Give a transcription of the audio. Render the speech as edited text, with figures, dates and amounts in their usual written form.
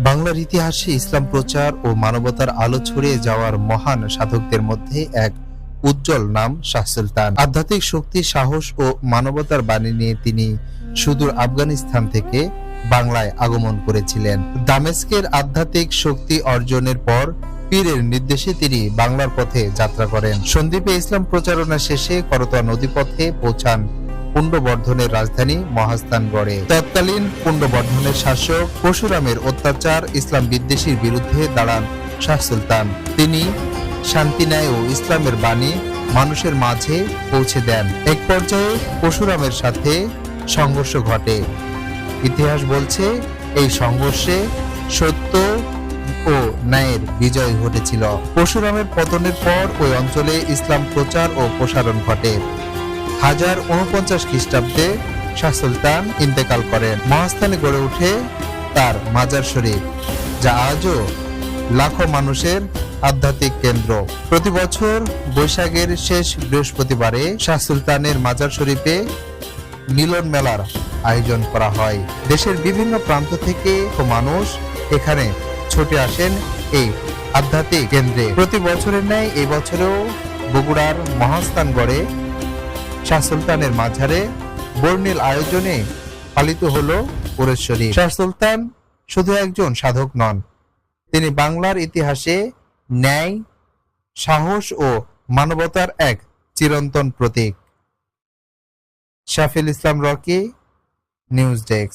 বাংলার ইতিহাসে ইসলাম প্রচার ও মানবতার আলো ছড়িয়ে যাওয়ার মহান সাধকদের মধ্যে এক উজ্জ্বল নাম শাহ সুলতান। আধ্যাত্মিক শক্তি, সাহস ও মানবতার বাণী নিয়ে তিনি সুদূর আফগানিস্তান থেকে বাংলায় আগমন করেছিলেন। দামেস্কের আধ্যাত্মিক শক্তি অর্জনের পর পীরের নির্দেশে তিনি বাংলার পথে যাত্রা করেন। সন্দ্বীপে ইসলাম প্রচারণা শেষে করতোয়া নদীপথে পৌঁছান পুণ্ড্রবর্ধনের রাজধানী মহাস্থানগড়ে। তৎকালীন পুণ্ড্রবর্ধনের শাসক পরশুরামের অত্যাচার, ইসলাম বিদ্বেষীর বিরুদ্ধে দাঁড়ান শাহ সুলতান। তিনি শান্তি, ন্যায় ও ইসলামের বাণী মানুষের মাঝে পৌঁছে দেন। এক পর্যায়ে পরশুরামের সাথে সংঘর্ষ ঘটে। ইতিহাস বলছে এই সংঘর্ষে সত্য ও ন্যায়ের বিজয় ঘটেছিল। পরশুরামের পতনের পর ওই অঞ্চলে ইসলাম প্রচার ও প্রসারণ ঘটে। 1049 খ্রিস্টাব্দে শাহ সুলতান ইন্তেকাল করেন। মহাস্থানে গড়ে ওঠে তার মাজার শরীফ, যা আজও লাখো মানুষের আধ্যাত্মিক কেন্দ্র। প্রতি বছর বৈশাখের শেষ বৃহস্পতিবারে শাহ সুলতানের মাজার শরীফে মিলন মেলার আয়োজন করা হয়। দেশের বিভিন্ন প্রান্ত থেকে মানুষ এখানে ছুটে আসেন এই আধ্যাত্মিক কেন্দ্রে। প্রতি বছরের ন্যায় এই বছরেও বগুড়ার মহাস্থানগড়ে শাহ সুলতানের মাঝারে বর্ণিল আয়োজনে পালিত হলো পুরের শরীফ। শাহ সুলতান শুধু একজন সাধক নন, তিনি বাংলার ইতিহাসে ন্যায়, সাহস ও মানবতার এক চিরন্তন প্রতীক। শাফিল ইসলাম রকি, নিউজ ডেস্ক।